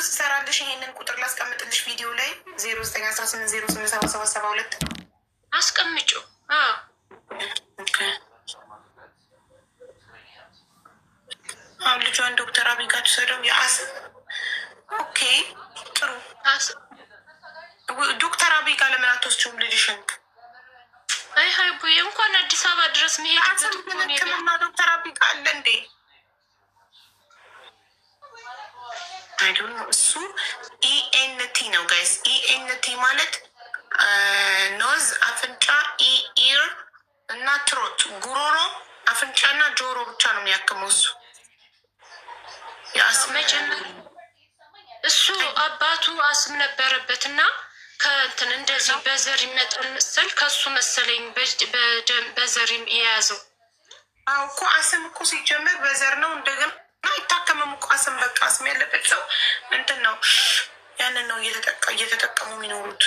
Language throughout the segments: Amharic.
ስሰራልሽ ይሄንን ቁጥር ላስቀምጥልሽ ቪዲዮ ላይ 0918087772 አስቀምጩ። ልጇን ዶክተር አብይ ጋር ትሰደው የአስም ኦኬ ጥሩ። ዶክተር አብይ ጋር ለምን አትወስጂውም ልጅሽን? አይ ሀይቡዬ እንኳን አዲስ አበባ ድረስ መሄድበት ሕክምና ዶክተር አብይ ጋር አለ እንዴ? አይዶን እሱ ኢኤንቲ ነው ጋይስ። ኢኤንቲ ማለት ኖዝ፣ አፍንጫ፣ ኢር እና ትሮት፣ ጉሮሮ፣ አፍንጫና ጆሮ ብቻ ነው የሚያክመው እሱ። እሱ አባቱ አስም ነበረበት እና ከእንትን እንደዚህ በዘር ይመጣል መሰል ከሱ መሰለኝ በዘር የያዘው። አዎ እኮ አስም እኮ ሲጀመር በዘር ነው። እንደገና አይታከምም እኮ አስም። በቃ አስም ያለበት ሰው እንትን ነው ያንን ነው እየተጠቀሙ የሚኖሩት።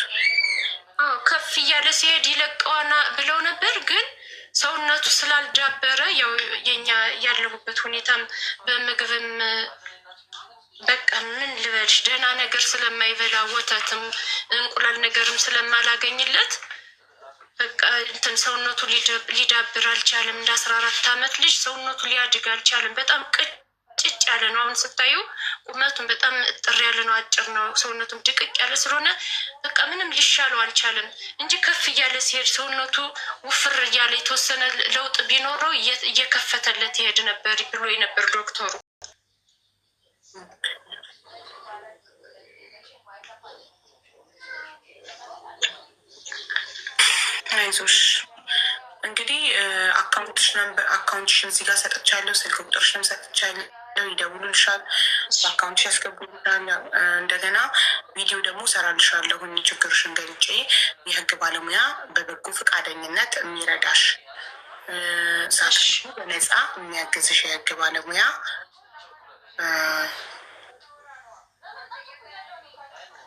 አዎ ከፍ እያለ ሲሄድ ይለቀዋና ብለው ነበር ግን ሰውነቱ ስላልዳበረ ያው የኛ ያለሁበት ሁኔታም በምግብም በቃ ምን ልበልሽ ደህና ነገር ስለማይበላ ወተትም እንቁላል ነገርም ስለማላገኝለት በቃ እንትን ሰውነቱ ሊዳብር አልቻለም። እንደ 14 ዓመት ልጅ ሰውነቱ ሊያድግ አልቻለም። በጣም ቅጭጭ ያለ ነው። አሁን ስታዩ ቁመቱን በጣም እጥር ያለ ነው። አጭር ነው። ሰውነቱም ድቅቅ ያለ ስለሆነ በቃ ምንም ሊሻለው አልቻለም እንጂ ከፍ እያለ ሲሄድ ሰውነቱ ውፍር እያለ የተወሰነ ለውጥ ቢኖረው እየከፈተለት ይሄድ ነበር ብሎ የነበር ዶክተሩ። አይዞሽ እንግዲህ አካውንትሽን እዚህ ጋር ሰጥቻለሁ። ስልክ ቁጥርሽንም ሰጥቻለሁ። ይደውሉልሻል፣ በአካውንትሽ ያስገቡልሻል። እንደገና ቪዲዮ ደግሞ ሰራልሻለሁ ችግርሽን ገልጬ። የህግ ባለሙያ በበጎ ፈቃደኝነት የሚረዳሽ ሳትሽ በነፃ የሚያግዝሽ የህግ ባለሙያ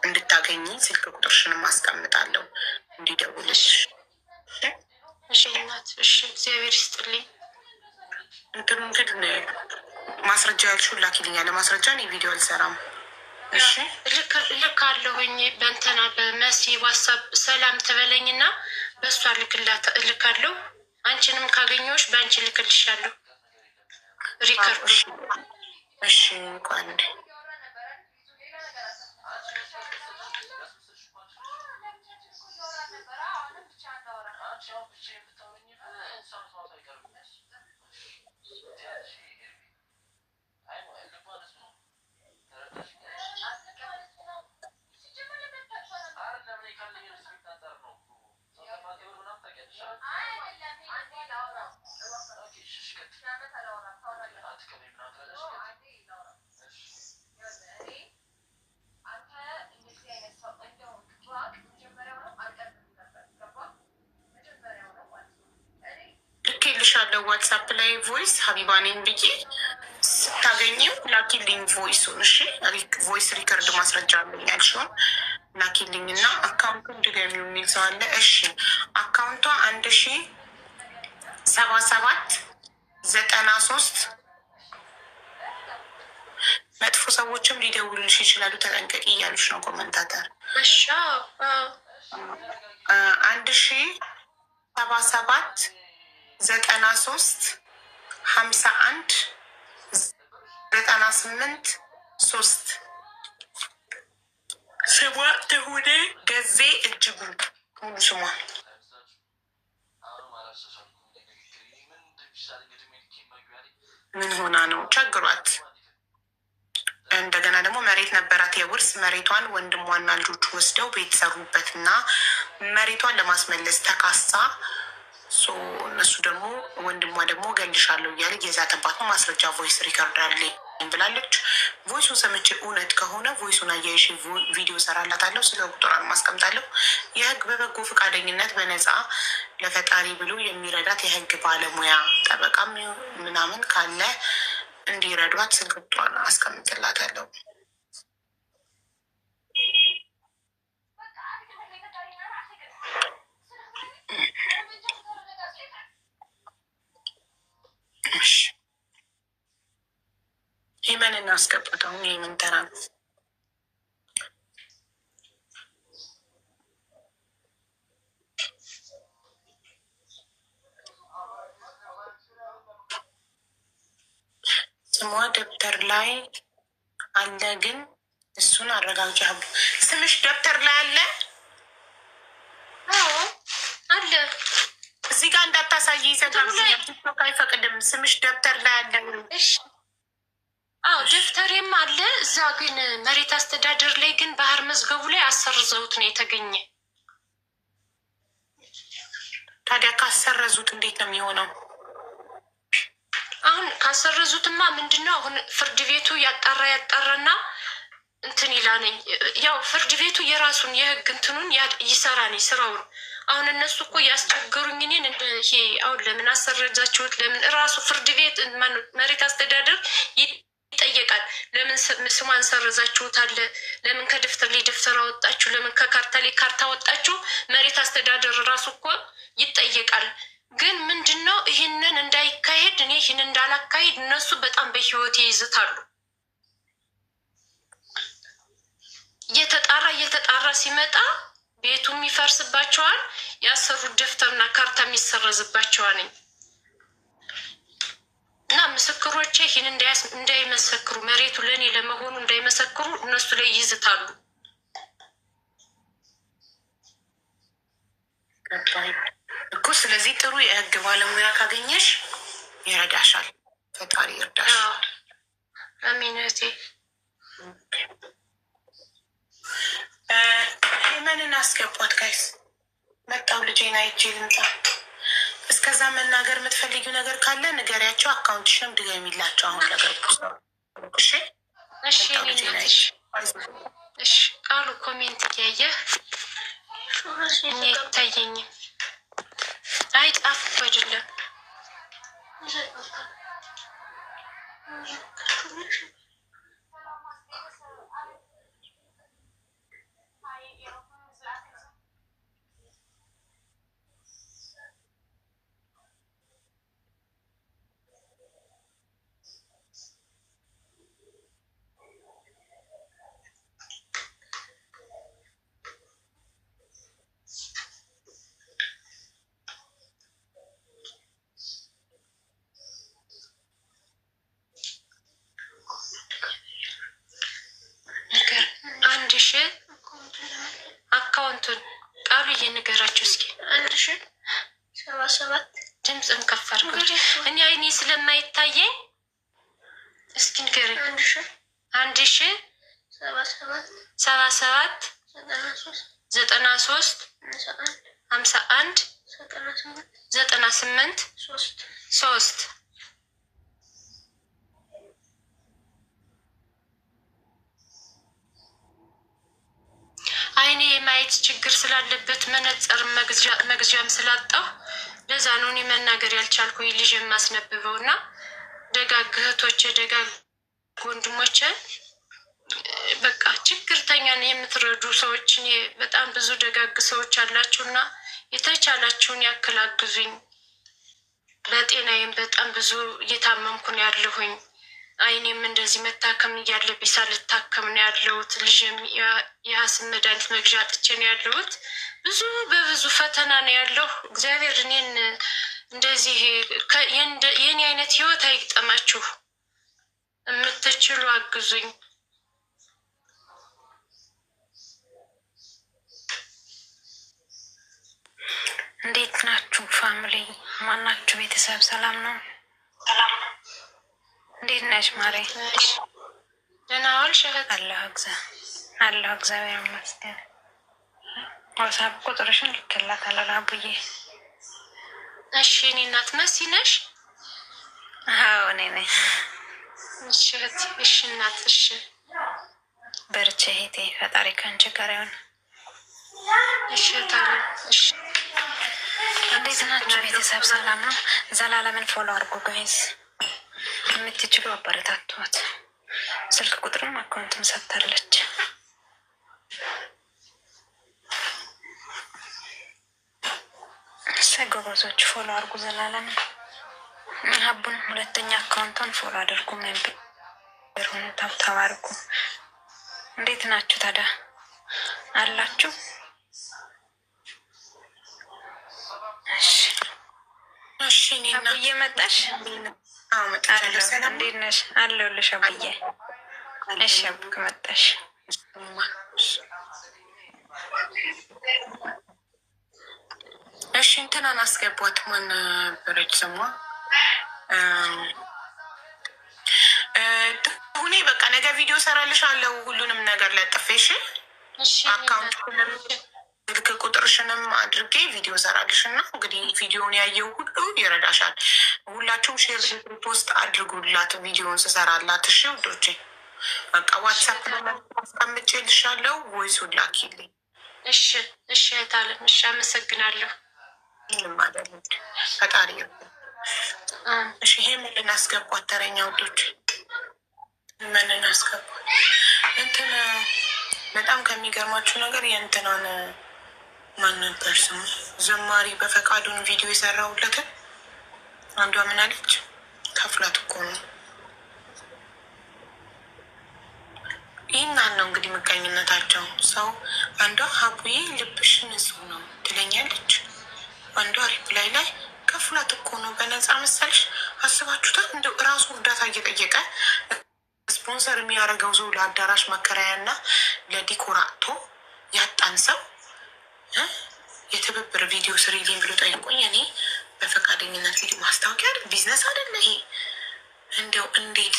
እንድታገኝ ስልክ ቁጥርሽንም አስቀምጣለሁ እንዲደውልሽ። እሺ እናት፣ እሺ እግዚአብሔር ይስጥልኝ። እንትን ማስረጃ ያልሽውን ላኪልኛል። ለማስረጃ እኔ ቪዲዮ አልሰራም። እሺ ልክ አለሁኝ በእንትና በመሲ ዋትሳፕ ሰላም ትበለኝና በእሷ ልካለሁ። አንቺንም ካገኘሁሽ በአንቺ ልክልሻለሁ ሪከርዱ። እሺ ቋንዴ ልኬልሻለሁ ዋትሳፕ ላይ ቮይስ ሀቢባ ነኝ ብዬ ስታገኘው ላኪልኝ ቮይሱን። እሺ ቮይስ ሪከርድ ማስረጃ አለኝ ያልሽውን ላኪልኝ እና አካውንቱን ድገሚው የሚል ሰው አለ። እሺ አካውንቷ 107793 መጥፎ ሰዎችም ሊደውሉልሽ ይችላሉ፣ ተጠንቀቂ እያሉሽ ነው ኮመንታተር። 1077935198 ስሟ ትሁኔ ገዜ እጅጉ ሙሉ ስሟ። ምን ሆና ነው ቸግሯት። እንደገና ደግሞ መሬት ነበራት የውርስ መሬቷን ወንድሟና ልጆቹ ወስደው ቤት ሰሩበትና መሬቷን ለማስመለስ ተካሳ። እነሱ ደግሞ ወንድሟ ደግሞ ገልሻለሁ እያለ የዛተባት ነው። ማስረጃ ቮይስ ሪከርድ አለ ብላለች። ቮይሱን ሰምቼ እውነት ከሆነ ቮይሱን አያይሽ ቪዲዮ ሰራላታለሁ። ስለ ቁጥሯን ማስቀምጣለሁ። የህግ በበጎ ፈቃደኝነት በነፃ ለፈጣሪ ብሎ የሚረዳት የህግ ባለሙያ ጠበቃም ምናምን ካለ እንዲረዷት ስልክ ቁጥሯን አስቀምጥላታለሁ። ይመን እናስገባት። አሁን የምን ተራ ነው? ደብተር ላይ አለ፣ ግን እሱን አረጋግጫ። ስምሽ ደብተር ላይ አለ? አለ። እዚህ ጋር እንዳታሳይ ይዘጋል፣ አይፈቅድም። ስምሽ ደብተር ላይ አለ? አዎ ደብተሬም አለ እዛ። ግን መሬት አስተዳደር ላይ ግን ባህር መዝገቡ ላይ አሰርዘውት ነው የተገኘ። ታዲያ ካሰረዙት እንዴት ነው የሚሆነው? አሁን ካሰረዙትማ ምንድነው? አሁን ፍርድ ቤቱ ያጣራና እንትን ይላነኝ። ያው ፍርድ ቤቱ የራሱን የህግ እንትኑን ይሰራነኝ ስራውን። አሁን እነሱ እኮ ያስቸገሩኝ እኔን ይሄ አሁን ለምን አሰረጃችሁት? ለምን እራሱ ፍርድ ቤት መሬት አስተዳደር ይጠየቃል። ለምን ስሟን ሰረዛችሁታል? ለምን ከደፍተር ላይ ደፍተር አወጣችሁ? ለምን ከካርታ ላይ ካርታ አወጣችሁ? መሬት አስተዳደር ራሱ እኮ ይጠየቃል። ግን ምንድነው ይህንን እንዳይካሄድ እኔ ይህን እንዳላካሄድ እነሱ በጣም በህይወት ይይዝታሉ። እየተጣራ ሲመጣ ቤቱም ይፈርስባቸዋል። ያሰሩት ደፍተርና ካርታ የሚሰረዝባቸዋል። እና ምስክሮቼ ይህን እንዳይመሰክሩ መሬቱ ለእኔ ለመሆኑ እንዳይመሰክሩ እነሱ ላይ ይይዝታሉ። እኮ ስለዚህ ጥሩ የህግ ባለሙያ ካገኘሽ ይረዳሻል። ፈጣሪ ይርዳሽ። አሚነቴ የመንን አስገቧት ጋይስ። መጣው ልጄን አይቼ ልምጣ። እስከዛ መናገር የምትፈልጊው ነገር ካለ ንገሪያቸው። አካውንትሽንም ድገሚላቸው። አሁን ነገር እሺ፣ እሺ። ቃሉ ኮሜንት እያየ እኔ ይታየኝ። አይ ጣፍ አይደለም አካውንቱን ቃሉ እየነገራችሁ እስኪ 1077 ድምፅም ከፍ አድርጎ እኔ አይኔ ስለማይታየኝ እስኪ ንገረኝ። 1077 93 51 98 3 አይኔ የማየት ችግር ስላለበት መነጽር መግዣም ስላጣሁ ለዛ ነው እኔ መናገር ያልቻልኩ ልጅ የማስነብበው። እና ደጋግ እህቶቼ ደጋግ ወንድሞቼ በቃ ችግርተኛን የምትረዱ ሰዎች በጣም ብዙ ደጋግ ሰዎች አላችሁና የተቻላችሁን ያክል አግዙኝ። በጤናዬም በጣም ብዙ እየታመምኩ ነው ያለሁኝ። አይኔም እንደዚህ መታከም እያለብኝ ሳልታከም ነው ያለሁት። ልጅም የአስም መድኃኒት መግዣ አጥቼ ነው ያለሁት። በብዙ ፈተና ነው ያለሁ። እግዚአብሔር እኔን እንደዚህ የኔ አይነት ህይወት አይግጠማችሁ። የምትችሉ አግዙኝ። እንዴት ናችሁ ፋሚሊ? ማናችሁ? ቤተሰብ ሰላም ነው? እንዴት ነሽ ማሬ? ደህና ዋልሽ እህት? አለሁ እግዚአብሔር ይመስገን። ዋትስአፕ ቁጥርሽን ልክላታለሁ ለአቡዬ። እሺ እኔ እናት መሲ ነሽ? አዎ እኔ ነኝ። እሺ እህት። እሺ እናት። እሺ በርቺ እህቴ፣ ፈጣሪ ከአንቺ ጋር ይሁን። እሺ ታዲያ። እሺ እንዴት ናችሁ ቤተሰብ ሰላም ነው? ዘላለምን ፎሎ አድርጉ ጋይስ። የምትችሉ አበረታቷት። ስልክ ቁጥርም አካውንትም ሰጥታለች። ጎበዞች ፎሎ አድርጉ ዘላለምን። ሀቡን ሁለተኛ አካውንቷን ፎሎ አድርጉ። ሜምበር ሆኑ፣ ታብታብ አድርጉ። እንዴት ናችሁ ታዲያ አላችሁ? እሺ አቡዬ መጣሽ? መጥቻለሁ። ሰላም እንዴት ነሽ? አለሁልሽ አብዬ። እሺ አቡክ መጣሽ። እሺ እንትናን አስገቧት። ማን ነበረች ስሟ? ሁኔ በቃ ነገ ቪዲዮ ሰራልሻለሁ። ሁሉንም ነገር ለጥፌሽ አካውንቱንም ስልክ ቁጥርሽንም አድርጌ ቪዲዮ ሰራልሽ እና እንግዲህ ቪዲዮን ያየው ሁሉ ይረዳሻል። ሁላችሁም ሼር ፖስት አድርጉላት ቪዲዮን ስሰራላት። እሺ ውዶቼ በቃ ዋትሳፕ አስቀምጬልሻለሁ። ቮይሱን ላኪልኝ። እሺ እሺ አይታለም። እሺ አመሰግናለሁ። ምንም አይደለም። ፈጣሪ እሺ። ይሄ ምን ልናስገቧት? ተረኛ ውዶች ምን እናስገቧት? እንትን በጣም ከሚገርማችሁ ነገር የእንትናን ማን ነበር ስሙ? ዘማሪ በፈቃዱን ቪዲዮ የሰራሁለትን አንዷ ምን አለች? ከፍላት እኮ ነው። ይህን ነው እንግዲህ ምቀኝነታቸው። ሰው አንዷ ሀቡዬ ልብሽ ንጹህ ነው ትለኛለች። አንዷ ሪፕላይ ላይ ከፍላት እኮ ነው በነፃ መሰልሽ። አስባችሁታል? እንደው እራሱ እርዳታ እየጠየቀ ስፖንሰር የሚያደርገው ሰው ለአዳራሽ መከራያ እና ለዲኮር አጥቶ ያጣን ሰው የትብብር ቪዲዮ ስሪልኝ ብሎ ጠይቆኝ እኔ በፈቃደኝነት ቪዲዮ ማስታወቂያ ቢዝነስ አይደለ ይሄ። እንደው እንዴት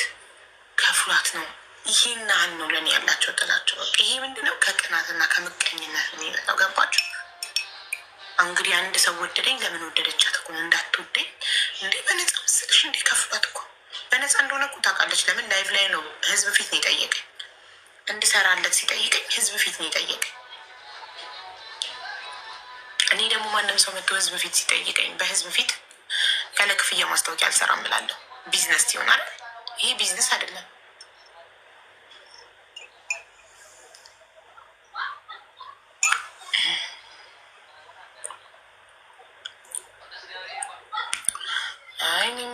ከፍሏት ነው? ይህን ያህል ነው ለእኔ ያላቸው ጥላቸው። በቃ ይሄ ምንድነው? ከቅናትና ከምቀኝነት የሚመጣው ገባቸው። እንግዲህ አንድ ሰው ወደደኝ ለምን ወደደቻት እኮ ነው። እንዳትወደኝ እንዴ በነፃ ምስልሽ እንዴ? ከፍሏት እኮ በነፃ እንደሆነ እኮ ታውቃለች። ለምን ላይቭ ላይ ነው ህዝብ ፊት ነው የጠየቀኝ። እንድሰራለት ሲጠይቀኝ ህዝብ ፊት ነው የጠየቀኝ። እኔ ደግሞ ማንም ሰው መጥቶ ህዝብ ፊት ሲጠይቀኝ በህዝብ ፊት ያለ ክፍያ ማስታወቂያ አልሰራም እላለሁ። ቢዝነስ ይሆናል። ይሄ ቢዝነስ አይደለም።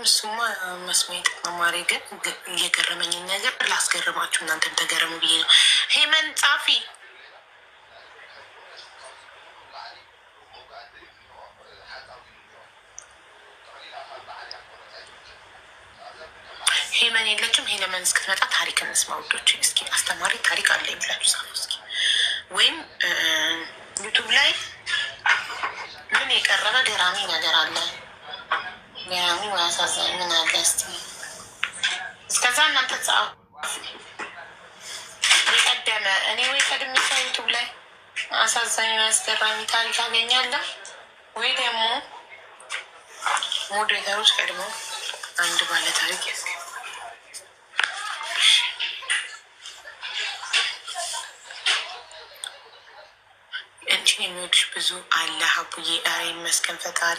እሱማ መስሜጥ መማሪ ግን እየገረመኝን ነገር ላስገርማችሁ እናንተም ተገረሙ ብዬ ነው። ሄመን ጻፊ ሄመን የለችም። ሄለመን እስክትመጣ ታሪክ እንስማ ውዶች። እስኪ አስተማሪ ታሪክ አለ ብላችሁ ጻፉ እስኪ። ወይም ዩቱብ ላይ ምን የቀረበ ገራሚ ነገር አለ? ገራሚ አሳዛኝ ምን አለ? እስቲ እስከዛ እናንተ ጻፉ። የቀደመ እኔ ወይ ቀድሜ ሰው ዩቱብ ላይ አሳዛኝ አስገራሚ ታሪክ አገኛለሁ ወይ ደግሞ ሞዴሬተሮች ቀድሞ አንድ ባለ ታሪክ ያስገ እንቺን የሚወድሽ ብዙ አለ ሀቡዬ። ኧረ ይመስገን ፈጣሪ።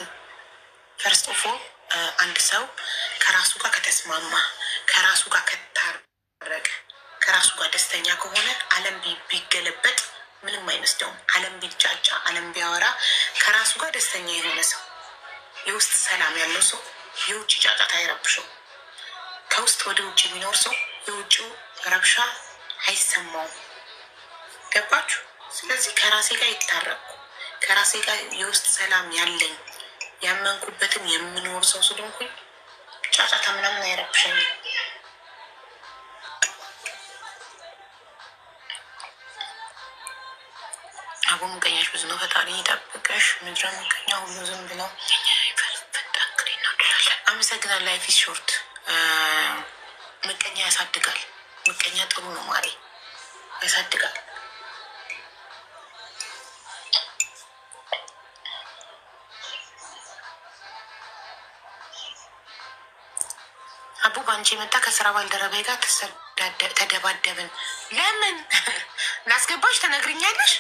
ፈርስት ኦፍ ኦል አንድ ሰው ከራሱ ጋር ከተስማማ፣ ከራሱ ጋር ከታረቀ፣ ከራሱ ጋር ደስተኛ ከሆነ ዓለም ቢገለበጥ ምንም አይመስለውም። ዓለም ቢጫጫ፣ ዓለም ቢያወራ ከራሱ ጋር ደስተኛ የሆነ ሰው፣ የውስጥ ሰላም ያለው ሰው የውጭ ጫጫታ አይረብሸው። ከውስጥ ወደ ውጭ የሚኖር ሰው የውጭው ረብሻ አይሰማውም። ገባችሁ? ስለዚህ ከራሴ ጋር ይታረቅኩ፣ ከራሴ ጋር የውስጥ ሰላም ያለኝ ያመንኩበትን የምኖር ሰው ስለሆንኩኝ ጫጫታ ምናምን አይረብሸኝም። አቦ ምቀኛሽ ብዙ ነው። ፈጣሪ ይጠብቀሽ። ምድረ ምቀኛ ሁሉ ዝም ብለው ፈንጠቅሬ እንወድላለን። አመሰግናል። ላይፍ ኢዝ ሾርት። ምቀኛ ያሳድጋል። ምቀኛ ጥሩ ነው ማሬ፣ ያሳድጋል። አቡ በአንቺ የመጣ ከስራ ባልደረባዬ ጋር ተደባደብን። ለምን ላስገባሽ ተነግርኛለሽ?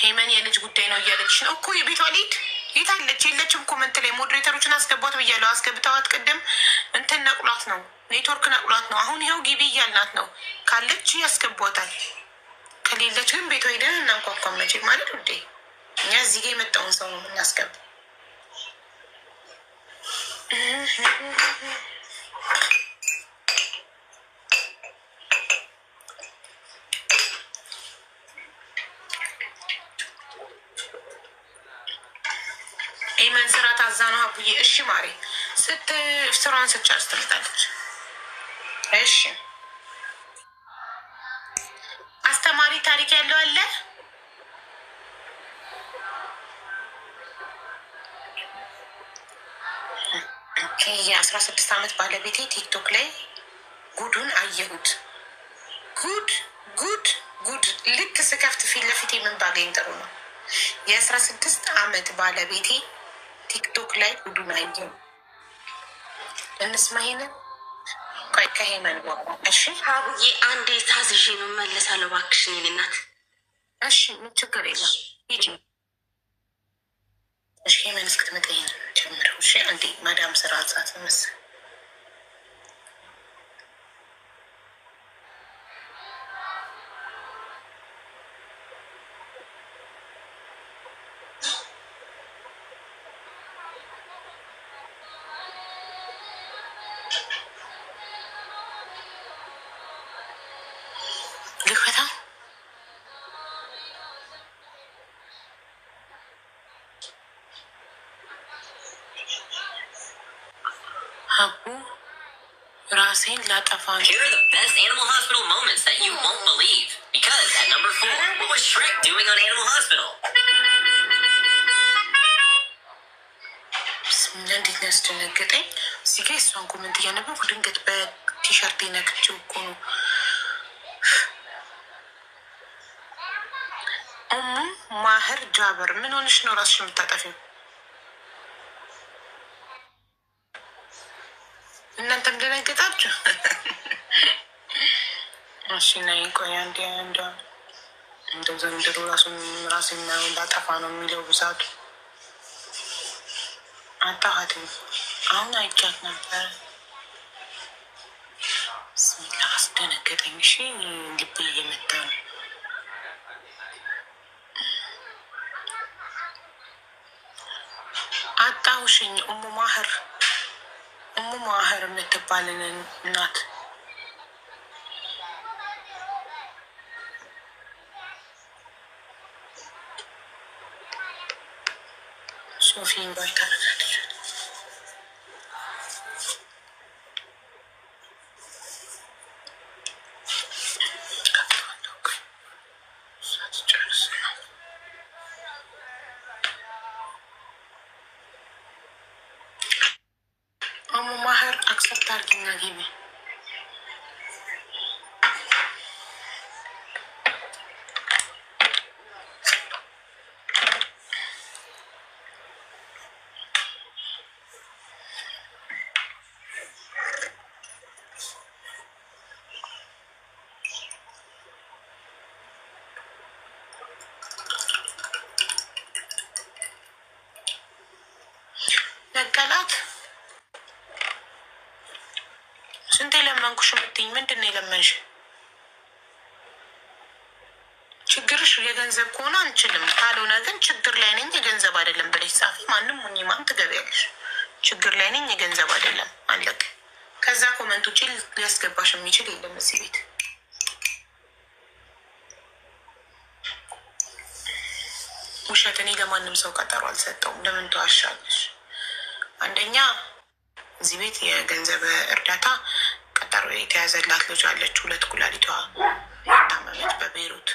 ሄመን የልጅ ጉዳይ ነው እያለች ነው እኮ። የቤቷ ሊድ የት አለች? የለችም። ኮመንት ላይ ሞዴሬተሮችን አስገቧት ብያለሁ። አስገብተዋት ቅድም እንትን ነቁላት ነው፣ ኔትወርክ ነቁላት ነው። አሁን ይኸው ግቢ እያልናት ነው። ካለች ያስገቧታል፣ ከሌለች ግን ቤቷ ሄደን እናንኳኳም። መቼ ማለት ውዴ፣ እኛ እዚህ ጋ የመጣውን ሰው ነው የምናስገባ። ሀቡዬ እሺ ማሬ ስራዋን ስትጨርስ ትመጣለች። እሺ አስተማሪ ታሪክ ያለው አለ። የ16 ዓመት ባለቤቴ ቲክቶክ ላይ ጉዱን አየሁት። ጉድ ጉድ ጉድ! ልክ ስከፍት ፊት ለፊት ምን ባገኝ ጥሩ ነው። የ16 ዓመት ባለቤቴ ቲክቶክ ላይ ጉዱን አየሁ። እንስማ ይሄንን ከሄመን እሺ ሀቡዬ አንዴ ታዝዤ መመለሳለሁ እባክሽን የኔ እናት። እሺ ምን ችግር የለም ሂጂ። እሺ ሄመን እስክትመጣ ይሄን ጀምረው። እሺ አንዴ ማዳም ስራ አጻት መሰል ልክፈታ ሀቡ ራሴን ላጠፋ ነው። Here are the best Animal Hospital moments that you won't believe. Because at number 4, what was Shrek doing on Animal Hospital? እንዴት ነው ያስደነገጠኝ። እዚህ ጋ እሷን ኮመንት እያነበብኩ ድንገት በቲሸርት ነክቼው እኮ ነው። ማህር ጃበር ምን ሆንሽ ነው ራስሽ የምታጠፊው? እናንተም ደነገጣችሁ? እሺ ነይ ቆይ አንዴ እንደው ዘንድሮ ራሴን እንዳጠፋ ነው የሚለው ብዛቱ። አጣኋትም አሁን አይቻት ነበር። ስሚላ አስደነገጠኝ። እሺ ልቤ እየመታ ነው። አጣሁሽኝ። እሙ ማህር የምትባልን እናት ሶፊን ባይታረጋለች። እሙ ማህር አክሰፕት አድርጊና ግቢ። ነቀላት። ስንት የለመንኩሽ የምትይኝ ምንድን ነው የለመንሽ? ችግርሽ የገንዘብ ከሆነ አንችልም፣ ካልሆነ ግን ችግር ላይ ነኝ የገንዘብ አይደለም ብለሽ ጻፊ። ማንም ሙኝ ማን ትገቢያለሽ? ችግር ላይ ነኝ የገንዘብ አይደለም አለቅ። ከዛ ኮመንት ውጭ ሊያስገባሽ የሚችል የለም እዚህ ቤት። ውሸት እኔ ለማንም ሰው ቀጠሮ አልሰጠውም። ለምን ተዋሻለሽ? አንደኛ እዚህ ቤት የገንዘብ እርዳታ ቀጠሮ የተያዘላት ልጅ አለች። 2 ኩላሊቷ የታመመች በቤይሩት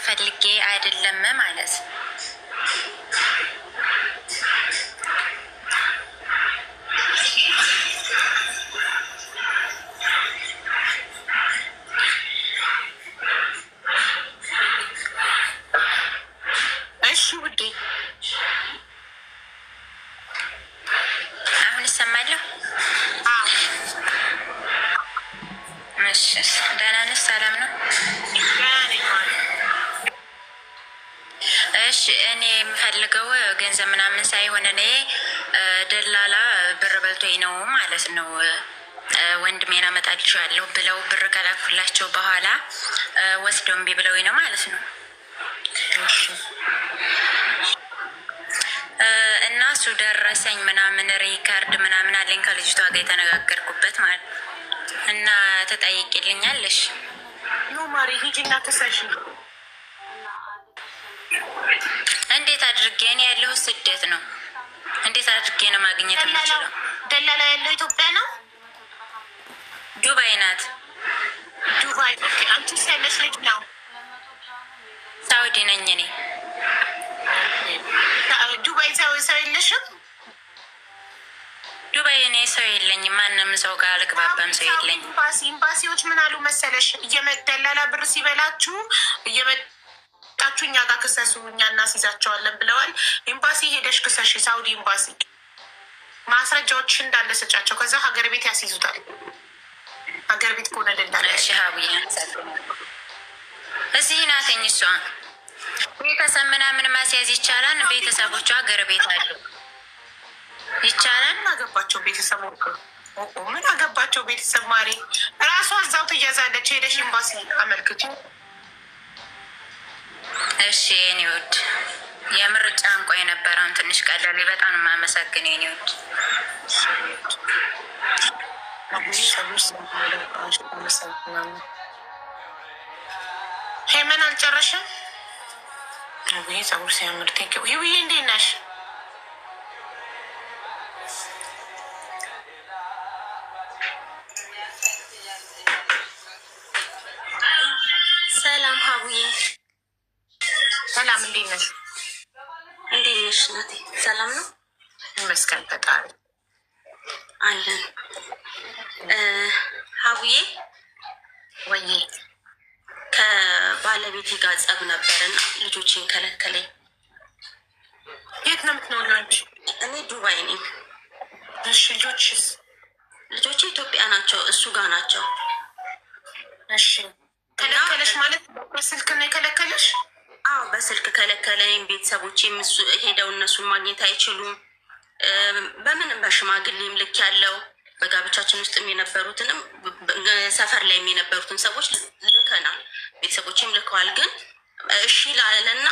ፈልጌ አይደለም ማለት እሺ ውዴ አሁን ይሰማለሁ። እሺ ደህና ነሽ? ሰላም ነው? እሺ እኔ የምፈልገው ገንዘብ ምናምን ሳይሆን እኔ ደላላ ብር በልቶኝ ነው ማለት ነው። ወንድሜን አመጣልሻለሁ ብለው ብር ከላኩላቸው በኋላ ወስደው እምቢ ብለውኝ ነው ማለት ነው። እና እሱ ደረሰኝ ምናምን ሪካርድ ምናምን አለኝ ከልጅቷ ጋር የተነጋገርኩበት ማለት ነው። እና ተጠይቂልኛለሽ? ኖ ማሪ ሂጂና ተሰሽ። እንዴት አድርጌ እኔ ያለሁ ስደት ነው። እንዴት አድርጌ ነው ማግኘት የምችለው? ደላላ ያለው ኢትዮጵያ ነው? ዱባይ ናት። ዱባይ። ኦኬ። አንቺ ያለሽ ልጅ ነው? ሳውዲ ነኝ እኔ። ዱባይ ሰው የለሽም? ዱባይ እኔ ሰው የለኝም። ማንም ሰው ጋር አልግባባም። ሰው የለኝም። ኤምባሲዎች ምን አሉ መሰለሽ፣ ደላላ ብር ሲበላችሁ እየመጣችሁ እኛ ጋር ክሰሱ፣ እኛ እናስይዛቸዋለን ብለዋል። ኤምባሲ ሄደሽ ክሰሽ፣ ሳውዲ ኤምባሲ ማስረጃዎች እንዳለ ስጫቸው። ከዛ ሀገር ቤት ያስይዙታል። ሀገር ቤት ከሆነ ደላላ ሻሀቡያ እዚህ ናተኝ። እሷ ቤተሰብ ምናምን ማስያዝ ይቻላል። ቤተሰቦቿ ሀገር ቤት አሉ። ይቻላል። ምን አገባቸው ቤተሰብ? ምን አገባቸው ቤተሰብ? ማሪ ራሷ እዛው ትያዛለች። ሄደሽ ኤምባሲ አመልክቱ። እሺ የኔ ውድ የምር ጫንቆ የነበረውን ትንሽ ቀለል። በጣም የማመሰግን የኔ ውድ። ሄመን አልጨረሽም? ይህ ጸጉር ሲያምር ቴንኪው። ይውዬ እንዴት ነሽ? ሰላም ሀቡዬ። ሰላም እንዴት ነሽ? እንዴት ነሽ ናቴ? ሰላም ነው ይመስገን ፈጣሪ አለን። ሀቡዬ ወይዬ ከባለቤቴ ጋር ጸብ ነበርና ልጆቼን ከለከለኝ። የት ነው የምትኖሪው አንቺ? እኔ ዱባይ ነኝ። እሺ ልጆችስ? ልጆቼ ኢትዮጵያ ናቸው፣ እሱ ጋር ናቸው። እሺ ከለከለሽ ማለት በስልክ ነው የከለከለሽ? አዎ በስልክ ከለከለኝ። ቤተሰቦቼ ሄደው እነሱን ማግኘት አይችሉም። በምንም በሽማግሌም ልክ ያለው በጋብቻችን ውስጥም የነበሩትንም ሰፈር ላይ የነበሩትን ሰዎች ልከናል። ቤተሰቦቼም ልከዋል። ግን እሺ ላለና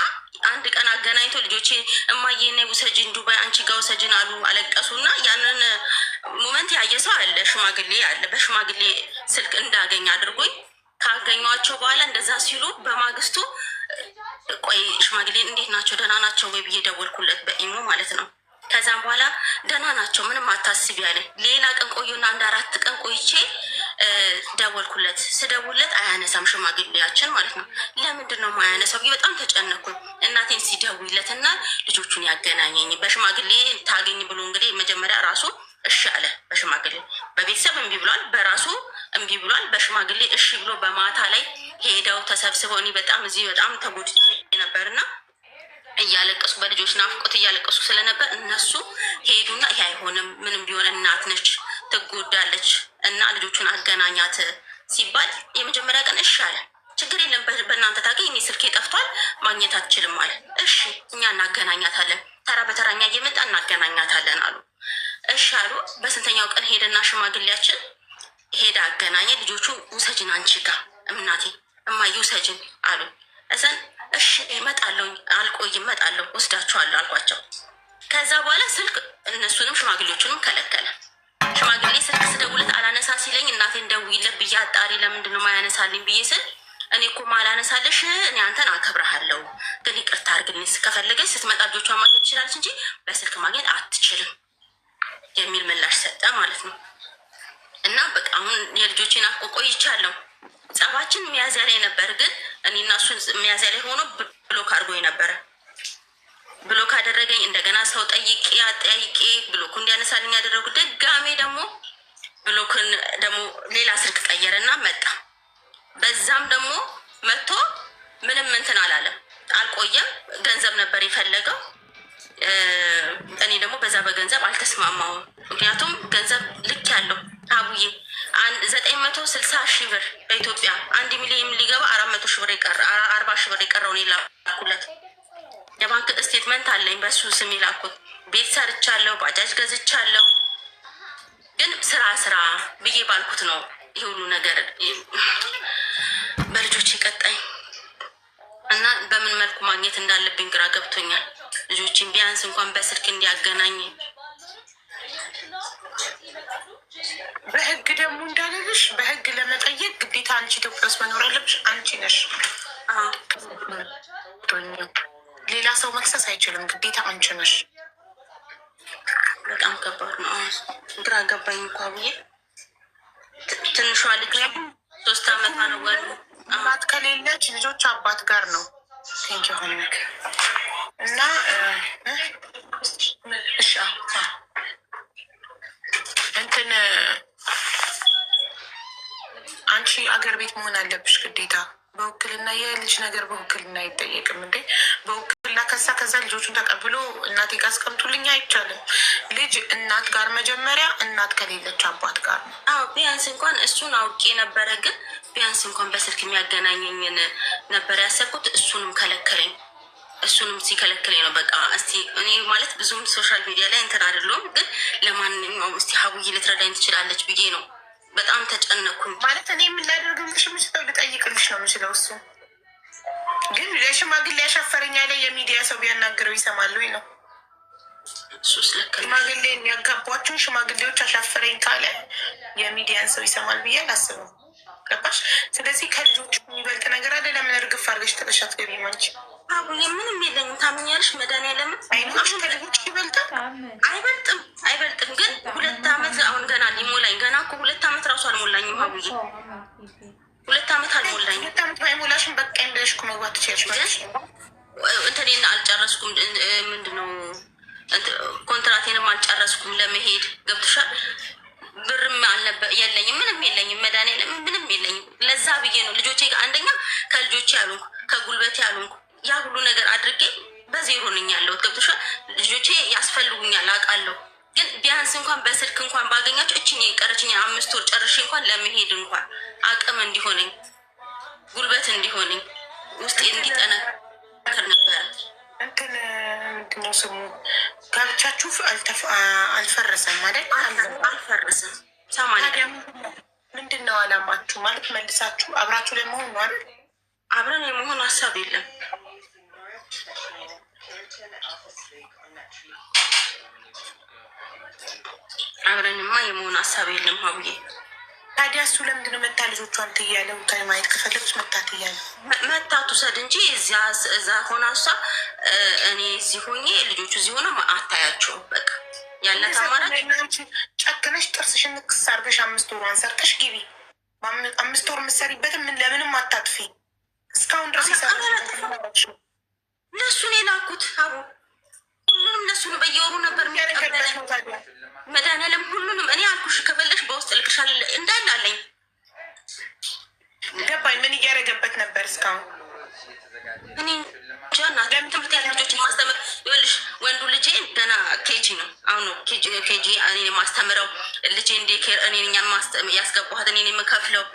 አንድ ቀን አገናኝቶ ልጆቼ እማዬ ነይ ውሰጅን ዱባይ አንቺ ጋር ውሰጅን አሉ። አለቀሱና ያንን ሞመንት ያየ ሰው አለ፣ ሽማግሌ አለ። በሽማግሌ ስልክ እንዳገኝ አድርጎኝ ካገኟቸው በኋላ እንደዛ ሲሉ በማግስቱ ቆይ ሽማግሌ እንዴት ናቸው ደህና ናቸው ወይ ብዬ ደወልኩለት በኢሞ ማለት ነው። ከዛም በኋላ ደህና ናቸው ምንም አታስቢ ያለ። ሌላ ቀን ቆዩና አንድ 4 ቀን ቆይቼ ደወልኩለት። ስደውለት አያነሳም ሽማግሌያችን ማለት ነው። ለምንድን ነው ማያነሳው? በጣም ተጨነኩኝ። እናቴን ሲደውይለት እና ልጆቹን ያገናኘኝ በሽማግሌ ታገኝ ብሎ እንግዲህ መጀመሪያ ራሱ እሺ አለ። በሽማግሌ በቤተሰብ እምቢ ብሏል፣ በራሱ እምቢ ብሏል። በሽማግሌ እሺ ብሎ በማታ ላይ ሄደው ተሰብስበው እኔ በጣም እዚህ በጣም ተጎድቼ ነበርና እያለቀሱ በልጆች ናፍቆት እያለቀሱ ስለነበር እነሱ ሄዱና ይሄ አይሆንም ምንም ቢሆን እናት ነች ትጎዳለች እና ልጆቹን አገናኛት ሲባል የመጀመሪያ ቀን እሺ አለ። ችግር የለም በእናንተ ታገኝ፣ እኔ ስልኬ ጠፍቷል ማግኘት አትችልም አለ። እሺ እኛ እናገናኛታለን፣ ተራ በተራኛ እየመጣ እናገናኛታለን አሉ። እሺ አሉ። በስንተኛው ቀን ሄደና ሽማግሌያችን ሄደ አገናኘ። ልጆቹ ውሰጅን አንቺ ጋር እናቴ እማዬ ውሰጅን አሉ። እዘን እሺ እመጣለሁ አልቆይም እመጣለሁ ወስዳችኋለሁ አልኳቸው። ከዛ በኋላ ስልክ እነሱንም ሽማግሌዎቹንም ከለከለ። ሽማግሌ ስልክ ስደውለት አላነሳ ሲለኝ እናቴን ደውይለት ብዬ አጣሪ ለምንድን ነው ማያነሳልኝ ብዬ ስል እኔ እኮ ማላነሳለሽ እኔ አንተን አከብረሃለሁ፣ ግን ይቅርታ አድርግልኝ፣ ከፈለገች ስትመጣ ልጆቿን ማግኘት ትችላለች እንጂ በስልክ ማግኘት አትችልም የሚል ምላሽ ሰጠ ማለት ነው። እና በቃ አሁን የልጆቼን አቆ ቆይቻለሁ። ጸባችን ሚያዝያ ላይ ነበር፣ ግን እኔና እሱን ሚያዝያ ላይ ሆኖ ብሎክ አድርጎኝ ነበረ። ብሎክ አደረገኝ። እንደገና ሰው ጠይቄ አጠያይቄ ብሎክ እንዲያነሳልኝ ያደረጉ። ድጋሜ ደግሞ ብሎክን ደግሞ ሌላ ስልክ ቀየረና መጣ። በዛም ደግሞ መጥቶ ምንም እንትን አላለም፣ አልቆየም። ገንዘብ ነበር የፈለገው። እኔ ደግሞ በዛ በገንዘብ አልተስማማውም። ምክንያቱም ገንዘብ ልክ ያለው አቡዬ 960,000 ብር በኢትዮጵያ 1 ሚሊዮን ሊገባ 400 ሺህ ብር የቀረ 40 ሺህ ብር የቀረውን ላኩለት። የባንክ ስቴትመንት አለኝ በሱ ስም የላኩት። ቤት ሰርቻለሁ፣ ባጃጅ ገዝቻለሁ። ግን ስራ ብዬ ባልኩት ነው ይህ ሁሉ ነገር በልጆች የቀጣኝ እና በምን መልኩ ማግኘት እንዳለብኝ ግራ ገብቶኛል። ልጆችን ቢያንስ እንኳን በስልክ እንዲያገናኝ በህግ ደግሞ እንዳለልሽ በህግ ለመጠየቅ ግዴታ አንቺ ኢትዮጵያ ውስጥ መኖር አለብሽ። አንቺ ነሽ ሌላ ሰው መክሰስ አይችልም። ግዴታ አንቺ ነሽ። በጣም ከባድ ነው። ግራ ገባኝ እንኳ ብዬ ትንሿ ልጅ 3 ዓመት ነው። አባት ከሌለች ልጆች አባት ጋር ነው ቴንኪ ሆነ እና እሺ እንትን አንቺ አገር ቤት መሆን አለብሽ ግዴታ። በውክልና የልጅ ነገር በውክልና አይጠየቅም እንዴ? በውክልና ከዛ ልጆቹን ተቀብሎ እናቴ ጋር አስቀምጡልኝ አይቻልም። ልጅ እናት ጋር መጀመሪያ፣ እናት ከሌለች አባት ጋር ነው። አዎ ቢያንስ እንኳን እሱን አውቄ ነበረ፣ ግን ቢያንስ እንኳን በስልክ የሚያገናኘኝን ነበር ያሰብኩት። እሱንም ከለከለኝ። እሱንም ሲከለክለኝ ነው በቃ እስቲ እኔ ማለት ብዙም ሶሻል ሚዲያ ላይ እንትን አይደለሁም፣ ግን ለማንኛውም እስቲ ሀቡዬ ልትረዳኝ ትችላለች ብዬ ነው። በጣም ተጨነኩኝ። ማለት እኔ የምላደርግልሽ የምችለው ልጠይቅልሽ ነው የምችለው። እሱ ግን ለሽማግሌ ያሻፈረኛ ላይ የሚዲያ ሰው ቢያናግረው ይሰማል ወይ ነው? ሽማግሌ የሚያጋቧቸውን ሽማግሌዎች አሻፈረኝ ካለ የሚዲያን ሰው ይሰማል ብዬ አላስብም። ገባሽ? ስለዚህ ከልጆች የሚበልጥ ነገር አለ። ለምን እርግፍ አድርገሽ ጥለሻት ገቢ ማንች? አቡዬ ምንም የለኝም ታምኛለሽ። መድኃኒዓለምን አይኖች ከልጆች ይበልጣል? አይበልጥም። ግን 2 ዓመት አሁን ገና ሊሞላኝ ገና እኮ 2 ዓመት ራሱ አልሞላኝም። አቡዬ 2 ዓመት አልሞላኝም። 2 ዓመት ባይሞላሽም በቃኝ ብለሽ እኮ መግባት ትችያለሽ። እንትኔና አልጨረስኩም። ምንድነው ኮንትራቴንም አልጨረስኩም ለመሄድ ገብቶሻል። ብርም የለኝም፣ ምንም የለኝም። መድኃኒዓለም ምንም የለኝም። ለዛ ብዬ ነው ልጆቼ አንደኛ ከልጆቼ ያሉንኩ ከጉልበቴ ያሉንኩ ያ ሁሉ ነገር አድርጌ በዜሮ ነኝ ያለሁት። ገብቶሻል። ልጆቼ ያስፈልጉኛል አውቃለሁ። ግን ቢያንስ እንኳን በስልክ እንኳን ባገኛቸው እችኝ የቀረችኝ 5 ወር ጨርሼ እንኳን ለመሄድ እንኳን አቅም እንዲሆነኝ ጉልበት እንዲሆነኝ ውስጤ እንዲጠነክር ነበረ። እንትን ምንድነው ስሙ ጋብቻችሁ አልፈረሰም ማለት አልፈረሰም። ሰማንያ ምንድን ነው አላማችሁ? ማለት መልሳችሁ አብራችሁ ለመሆን ነው አይደል? አብረን የመሆን ሀሳብ የለም። አብረንማ የመሆን ሀሳብ የለም። ሀብዬ ታዲያ እሱ ለምንድነው መታ ልጆቿን ትያለው? ማየት ከፈለግች መታ ትያለ መታቱ ሰድ እንጂ እዛ ሆና እሷ እኔ እዚህ ሆኜ ልጆቹ እዚህ ሆነ አታያቸው። በቃ ያላት አማራጭ ጨክነሽ ጥርስሽን ንክስ አድርገሽ 5 ወሯን ሰርተሽ ግቢ። 5 ወር የምትሰሪበትም ምን ለምንም አታጥፊ። እስካሁን ድረስ ለእሱን የላኩት አቡ ሁሉንም ለእሱ ነው። በየወሩ ነበር የሚቀበለኝ መድኃኒዓለም ሁሉንም። እኔ አልኩሽ ከፈለሽ በውስጥ ልክሻል እንዳለ አለኝ። ገባኝ። ምን እያደረገበት ነበር እስካሁን? እኔ ጃና ትምህርት ቤት ልጆችን ማስተምር ይኸውልሽ፣ ወንዱ ልጄ ገና ኬጂ ነው አሁን ነው ኬጂ እኔ የማስተምረው ልጄ እንዴ ኬር እኔ ያስገባኋት እኔ የምከፍለው።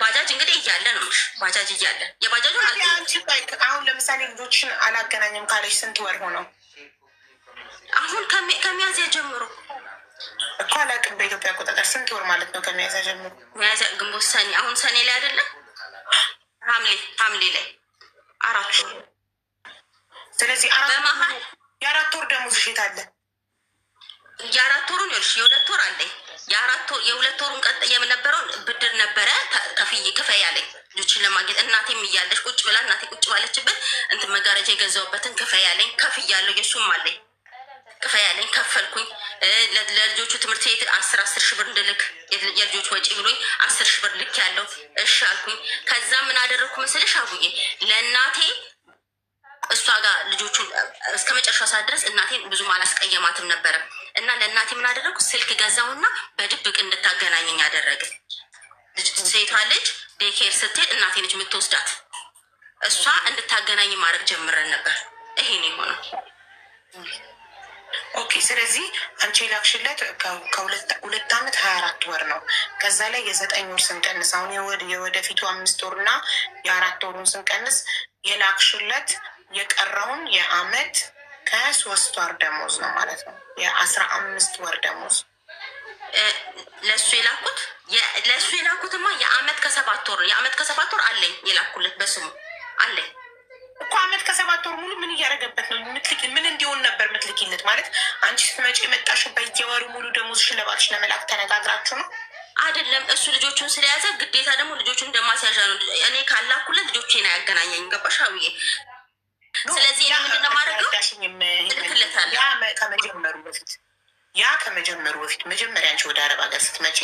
ባጃጅ እንግዲህ እያለ ነው ባጃጅ እያለ የባጃጁ አሁን ለምሳሌ ልጆችን አላገናኝም ካለች ስንት ወር ሆነው? አሁን ከሚያዝያ ጀምሮ እኮ አላውቅም። በኢትዮጵያ አቆጣጠር ስንት ወር ማለት ነው? ከሚያዝያ ጀምሮ ሚያዝያ፣ ግንቦት፣ ሰኔ። አሁን ሰኔ ላይ አይደለም ሐምሌ ላይ 4 ወር። ስለዚህ በመሀል የ4 ወር ደሞዝ እሽት አለ። የ4 ወሩን ይኸውልሽ የ2 ወር አለኝ። የ2 ወሩን ቀጥ የምነበረውን ብድር ነበረ ክፈይ ያለኝ ልጆችን ለማግኘት። እናቴም እያለች ቁጭ ብላ እናቴ ቁጭ ባለችበት እንትን መጋረጃ የገዛሁበትን ክፈይ ያለኝ ከፍያለሁ። የሱም አለኝ ክፈይ ያለኝ ከፈልኩኝ። ለልጆቹ ትምህርት ቤት 10 ሺህ ብር እንድልክ የልጆች ወጪ ብሎኝ 10 ሺህ ብር ልክ ያለው እሺ አልኩኝ። ከዛ ምን አደረግኩ መስለሽ አቡዬ ለእናቴ እሷ ጋር ልጆቹን እስከ መጨረሻ ሰዓት ድረስ እናቴን ብዙም አላስቀየማትም ነበረ እና ለእናቴ ምን አደረግኩ ስልክ ገዛውና በድብቅ እንድታገናኘኝ አደረገ። ሴቷ ልጅ ዴኬር ስትሄድ እናቴ ነች የምትወስዳት። እሷ እንድታገናኝ ማድረግ ጀምረን ነበር። ይሄ ነው የሆነው። ኦኬ። ስለዚህ አንቺ የላክሽለት ከሁለት ዓመት 24 ወር ነው። ከዛ ላይ የ9 ወር ስንቀንስ አሁን የወደፊቱ 5 ወር እና የ4 ወሩን ስንቀንስ የላክሽለት የቀረውን የአመት ከ3 ወር ደሞዝ ነው ማለት ነው። የ15 ወር ደሞዝ ለእሱ የላኩትማ የአመት ከ7 ወር የአመት ከ7 ወር አለኝ የላኩለት በስሙ አለኝ እኮ አመት ከ7 ወር ሙሉ ምን እያደረገበት ነው? ምን እንዲሆን ነበር ምትልኪለት? ማለት አንቺ ስትመጪ የመጣሽው በየወሩ ሙሉ ደሞዝሽን ለባልሽ ለመላክ ተነጋግራችሁ ነው አይደለም? እሱ ልጆቹን ስለያዘ ግዴታ ደግሞ ልጆቹን እንደማስያዣ ነው። እኔ ካላኩለት ልጆቼን አያገናኘኝ። ገባሽ አብዬ? ስለዚህ ምንድነው ማድረገው? ከመጀመሩ በፊት መጀመሪያ አንቺ ወደ አረብ ሀገር ስትመጪ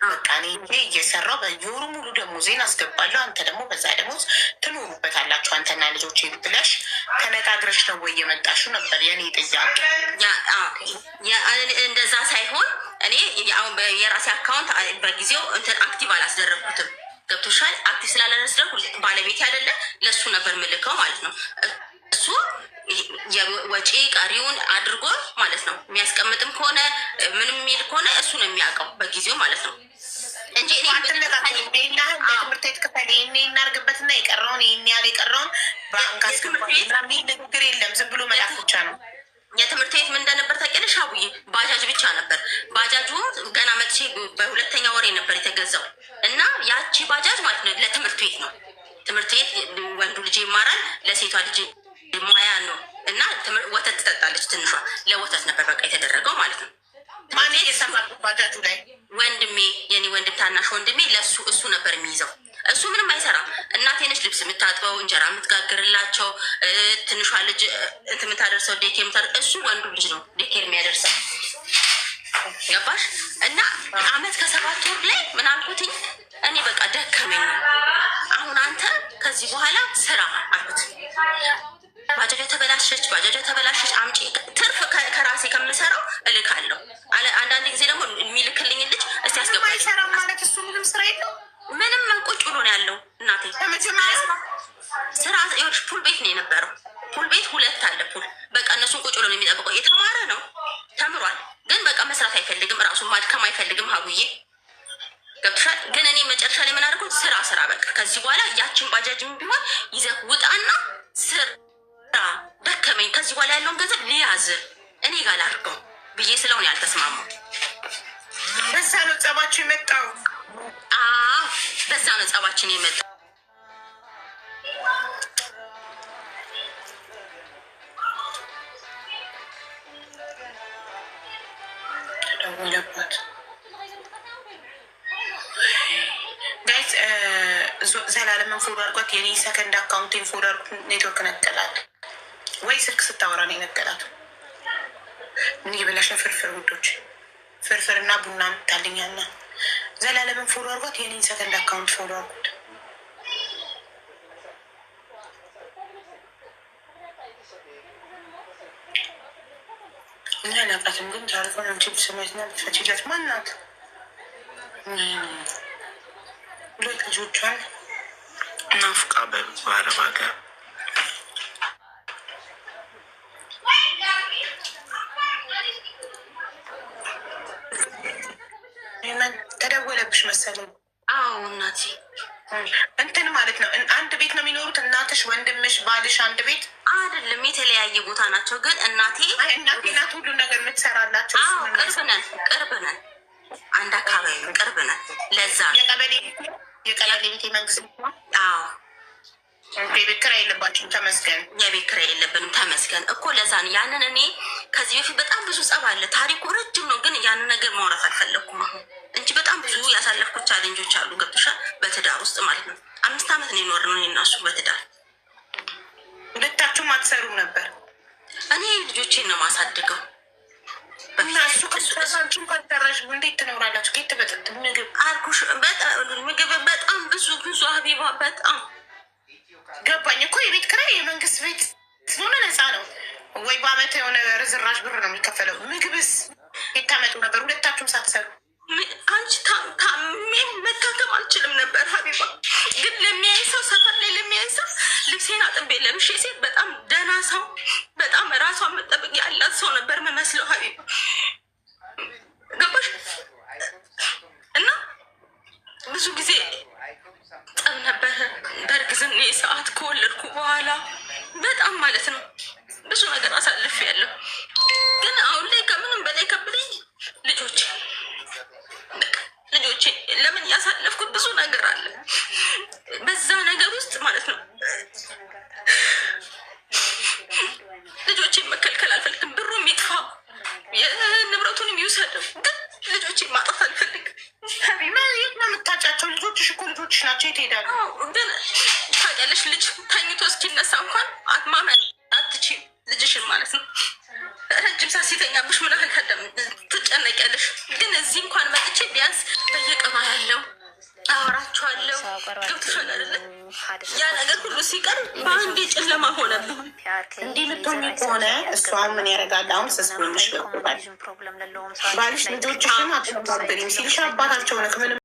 በቃ እኔ እየሰራው በየወሩ ሙሉ ደሞዜን አስገባለሁ፣ አንተ ደግሞ በዛ ደሞዝ ትኖሩበታላችሁ አንተና ልጆች ብለሽ ተነጋግረሽ ነው ወይ የመጣሽው ነበር የኔ ጥያቄ። እንደዛ ሳይሆን እኔ የራሴ አካውንት በጊዜው እንትን አክቲቭ አላስደረግኩትም። ገብቶሻል? አክቲቭ ስላላስደረግኩ ባለቤት አይደለ ለእሱ ነበር ምልከው ማለት ነው። እሱ የወጪ ቀሪውን አድርጎ ማለት ነው። የሚያስቀምጥም ከሆነ ምንም የሚል ከሆነ እሱ ነው የሚያውቀው በጊዜው ማለት ነው እንጂ ለትምህርት ቤት ክፈል ይሄን እናርግበትና የቀረውን ይሄን ያህል የቀረውን በአንክ ንግግር የለም። ዝም ብሎ መላክ ብቻ ነው። የትምህርት ቤት ምን እንደነበር ታውቂያለሽ አቡዬ? ባጃጅ ብቻ ነበር። ባጃጁ ገና መጥቼ በሁለተኛ ወሬ ነበር የተገዛው እና ያቺ ባጃጅ ማለት ነው ለትምህርት ቤት ነው። ትምህርት ቤት ወንዱ ልጅ ይማራል፣ ለሴቷ ልጅ ሙያ ነው እና ወተት ትጠጣለች። ትንሿ ለወተት ነበር በቃ የተደረገው ማለት ነው። ማን የሰማት ባጃጁ ላይ? ወንድሜ፣ የኔ ወንድም ታናሽ ወንድሜ ለሱ እሱ ነበር የሚይዘው። እሱ ምንም አይሰራም። እናቴ ነች ልብስ የምታጥበው፣ እንጀራ የምትጋግርላቸው፣ ትንሿ ልጅ እንትን የምታደርሰው ዴኬር የምታደርሰው እሱ ወንዱ ልጅ ነው ዴኬር የሚያደርሰው። ገባሽ? እና አመት ከ7 ወር ላይ ምን አልኩትኝ እኔ በቃ ደከመኝ፣ አሁን አንተ ከዚህ በኋላ ስራ አልኩት። ባጃጃ ተበላሸች አምጪ፣ ትርፍ ከራሴ ከምሰራው እልካለሁ። አንዳንድ ጊዜ ደግሞ የሚልክልኝ ልጅ እስቲ ያስገባ አይሰራም ማለት እሱ ምንም ስራ የለው። ምንም ቁጭ ብሎ ነው ያለው። እናቴ ስራ ፑል ቤት ነው የነበረው። ፑል ቤት 2 አለ ፑል። በቃ እነሱን ቁጭ ብሎ ነው የሚጠብቀው። የተማረ ነው ተምሯል፣ ግን በቃ መስራት አይፈልግም። ራሱን ማድከም አይፈልግም። ሀቡዬ ገብቶሻል? ግን እኔ መጨረሻ ላይ ምን አደረኩት? ስራ በቃ ከዚህ በኋላ ያችን ባጃጅም ቢሆን ይዘህ ውጣና ስራ፣ ደከመኝ፣ ከዚህ በኋላ ያለውን ገንዘብ ሊያዝ እኔ ጋር ላድርገው ብዬ ስለሆነ ያልተስማማው። በዛ ነው ጸባችን የመጣው። በዛ ነው ጸባችን የመጣው። ደወለባት ጋይስ። ዘላለምን ፎሎ አድርጓት። የኔ ሰከንድ አካውንቴን ፎሎ አድርጉት። ኔትወርክ ነቀላል ወይ ስልክ ስታወራ ነው የነቀላት። እንዲህ ብለሽ ፍርፍር ውዶች፣ ፍርፍር እና ቡና ምታልኛና ዘላለምን ፎሎ አድርጓት። የኔን ሰከንድ አካውንት ፎሎ አድርጉት። እና ላቃትም ግን ታሪኮን አንቺ ብስሜትና ብትፈችለት ማናት? ሁለት ልጆቿን ናፍቃ በአረብ ሀገር ተደወለብሽ መሰለኝ። አዎ እናቴ እንትን ማለት ነው። አንድ ቤት ነው የሚኖሩት? እናትሽ፣ ወንድምሽ፣ ባልሽ አንድ ቤት አይደለም፣ የተለያየ ቦታ ናቸው። ግን እናቴ እናት ሁሉ ነገር የምትሰራላቸው ቅርብ ነን፣ አንድ አካባቢ ቅርብ ነን። ለዛ የቀበሌ ቤት መንግስት። አዎ የቤት ኪራይ የለባችሁም? ተመስገን። የቤት ኪራይ የለብንም ተመስገን እኮ። ለዛ ነው ያንን እኔ ከዚህ በፊት በጣም ብዙ ጸብ አለ። ታሪኩ ረጅም ነው፣ ግን ያንን ነገር ማውራት አልፈለግኩም አሁን እንጂ በጣም ብዙ ያሳለፍኩት ቻሌንጆች አሉ። ገብቶሻል? በትዳር ውስጥ ማለት ነው። 5 ዓመት ነው የኖርነው እኔ እና እሱ በትዳር። ሁለታችሁም አትሰሩም ነበር? እኔ ልጆቼን ነው ማሳድገው። ራሳችሁን ካልሰራሽ እንዴት ትኖራላችሁ? ጌት በጥጥ ምግብ አልኩሽ። ምግብ በጣም ብዙ ሀቢባ በጣም ገባኝ እኮ የቤት ኪራይ የመንግስት ቤት ስለሆነ ነፃ ነው ወይ በአመት የሆነ ርዝራዥ ብር ነው የሚከፈለው። ምግብስ የታመጡ ነበር ሁለታችሁም ሳትሰሩ። አንቺ ታሜም መታከም አልችልም ነበር ሀቢባ። ግን ለሚያይ ሰው ሰፈር ላይ ለሚያይ ሰው ልብሴን አጥቤ ለብሼ ሴት በጣም ደህና ሰው በጣም ራሷን መጠበቅ ያላት ሰው ነበር መመስለው ሀቢባ። ገባሽ? እና ብዙ ጊዜ ጠብ ነበረ በእርግዝና ሰዓት ከወለድኩ በኋላ በጣም ማለት ነው ብዙ ነገር አሳልፍ ያለው። ግን አሁን ላይ ከምንም በላይ ከብለኝ ልጆቼ ለምን ያሳለፍኩት ብዙ ነገር አለ በዛ ነገር ውስጥ ማለት ነው። ልጆቼ መከልከል አልፈልግም። ብሩም ይጥፋ የንብረቱንም ይውሰደው፣ ግን ልጆቼ ማጣት አልፈልግም። የት ነው የምታጫቸው? ልጆችሽ እኮ ልጆችሽ ናቸው። የት ሄዳሉ? ግን ታውቂያለሽ ልጅ ተኝቶ እስኪነሳ እንኳን ማመን አትችይም ልጅሽን ማለት ነው። ረጅም ሰዓት ሲተኛብሽ ምን ያህል ትጨነቂያለሽ። ግን እዚህ እንኳን መጥቼ ቢያንስ በየቀኑ ያለው አወራችኋለሁ። ገብቶሻል አይደለ? ያ ነገር ሁሉ ሲቀር በአንዴ ጨለማ ሆነብኝ። እንዲህ ልትሆኚ ከሆነ እሷ ምን ያደርጋል? አሁን ስስብልሽ ገብቶታል። ባልሽ ልጆችሽን አትባብሪም ሲልሽ አባታቸው ነክ ምንም